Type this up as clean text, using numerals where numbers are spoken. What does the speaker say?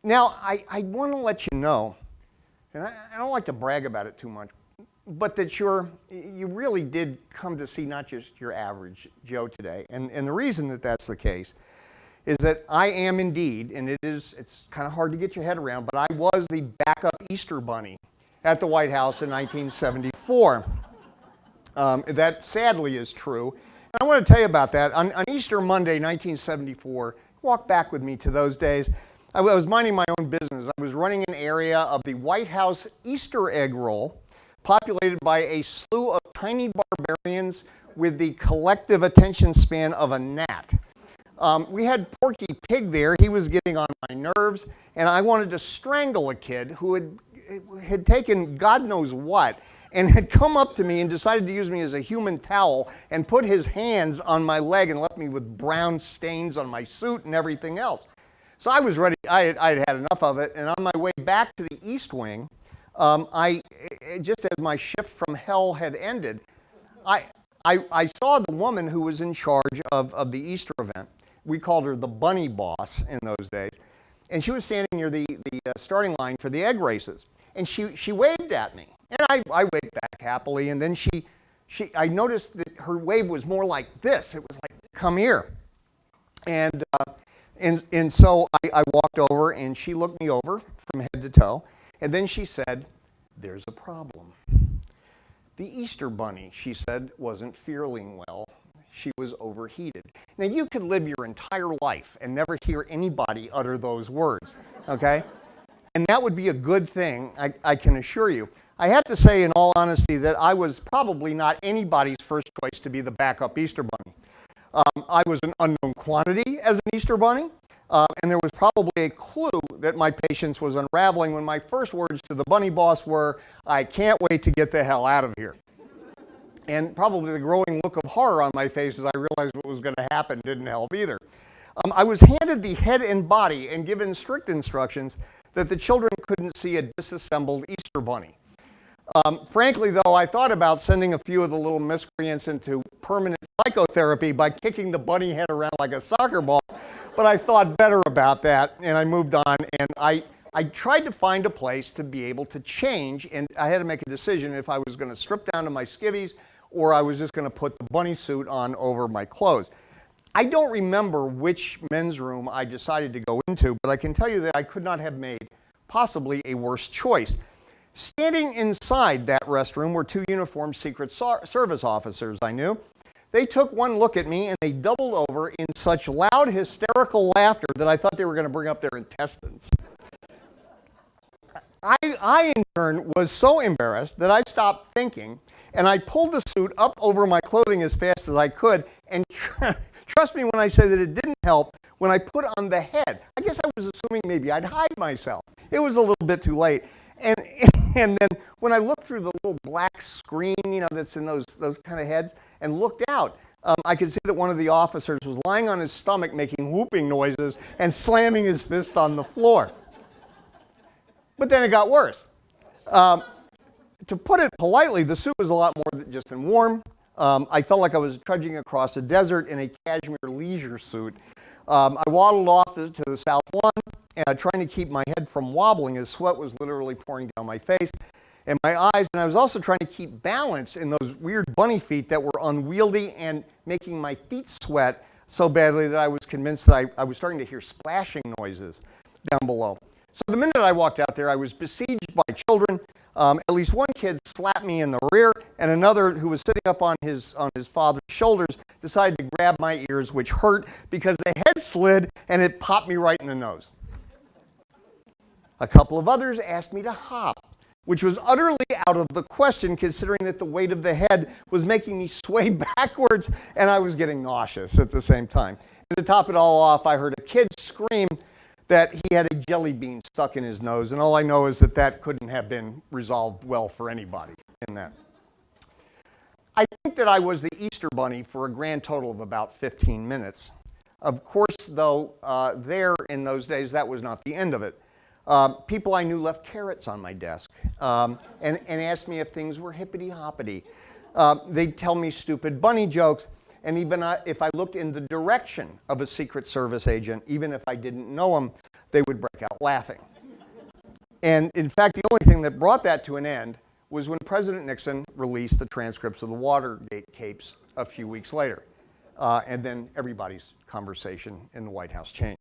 Now, I want to let you know, and I don't like to brag about it too much, but that you really did come to see not just your average Joe today. And the reason that that's the case is that I am indeed, and it's kind of hard to get your head around, but I was the backup Easter bunny at the White House in 1974. That sadly is true. And I want to tell you about that. On Easter Monday, 1974, walk back with me to those days. I was minding my own business. I was running an area of the White House Easter egg roll, populated by a slew of tiny barbarians with the collective attention span of a gnat. We had Porky Pig there. He was getting on my nerves, and I wanted to strangle a kid who had taken God knows what and had come up to me and decided to use me as a human towel and put his hands on my leg and left me with brown stains on my suit and everything else. So I was ready. I had had enough of it, and on my way back to the East Wing, just as my shift from hell had ended, I saw the woman who was in charge of the Easter event. We called her the bunny boss in those days. And she was standing near the starting line for the egg races. And she waved at me. And I waved back happily. And then I noticed that her wave was more like this. It was like, come here. And so I walked over, and she looked me over from head to toe. And then she said, there's a problem. The Easter bunny, she said, wasn't feeling well. She was overheated. Now, you could live your entire life and never hear anybody utter those words, okay? And that would be a good thing, I can assure you. I have to say, in all honesty, that I was probably not anybody's first choice to be the backup Easter bunny. I was an unknown quantity as an Easter bunny, and there was probably a clue that my patience was unraveling when my first words to the bunny boss were, I can't wait to get the hell out of here. And probably the growing look of horror on my face as I realized what was going to happen didn't help either. I was handed the head and body and given strict instructions that the children couldn't see a disassembled Easter bunny. Frankly, though, I thought about sending a few of the little miscreants into permanent psychotherapy by kicking the bunny head around like a soccer ball, but I thought better about that, and I moved on, and I tried to find a place to be able to change, and I had to make a decision if I was going to strip down to my skivvies or I was just going to put the bunny suit on over my clothes. I don't remember which men's room I decided to go into, but I can tell you that I could not have made possibly a worse choice. Standing inside that restroom were two uniformed Secret Service officers I knew. They took one look at me and they doubled over in such loud hysterical laughter that I thought they were going to bring up their intestines. I in turn was so embarrassed that I stopped thinking and I pulled the suit up over my clothing as fast as I could, and trust me when I say that it didn't help when I put on the head. I guess I was assuming maybe I'd hide myself. It was a little bit too late. And then when I looked through the little black screen, that's in those kind of heads, and looked out, I could see that one of the officers was lying on his stomach making whooping noises and slamming his fist on the floor. But then it got worse. To put it politely, the suit was a lot more than warm. I felt like I was trudging across a desert in a cashmere leisure suit. I waddled off to the south lawn, trying to keep my head from wobbling as sweat was literally pouring down my face and my eyes. And I was also trying to keep balance in those weird bunny feet that were unwieldy and making my feet sweat so badly that I was convinced that I was starting to hear splashing noises down below. So the minute I walked out there, I was besieged by children. At least one kid slapped me in the rear, and another who was sitting up on his father's shoulders decided to grab my ears, which hurt because the head slid and it popped me right in the nose. A couple of others asked me to hop, which was utterly out of the question considering that the weight of the head was making me sway backwards and I was getting nauseous at the same time. And to top it all off, I heard a kid scream that he had a jelly bean stuck in his nose, and all I know is that couldn't have been resolved well for anybody in that. I think that I was the Easter bunny for a grand total of about 15 minutes. Of course, though, there in those days, that was not the end of it. People I knew left carrots on my desk and asked me if things were hippity-hoppity. They'd tell me stupid bunny jokes, And even if I looked in the direction of a Secret Service agent, even if I didn't know him, they would break out laughing. And in fact, the only thing that brought that to an end was when President Nixon released the transcripts of the Watergate tapes a few weeks later. And then everybody's conversation in the White House changed.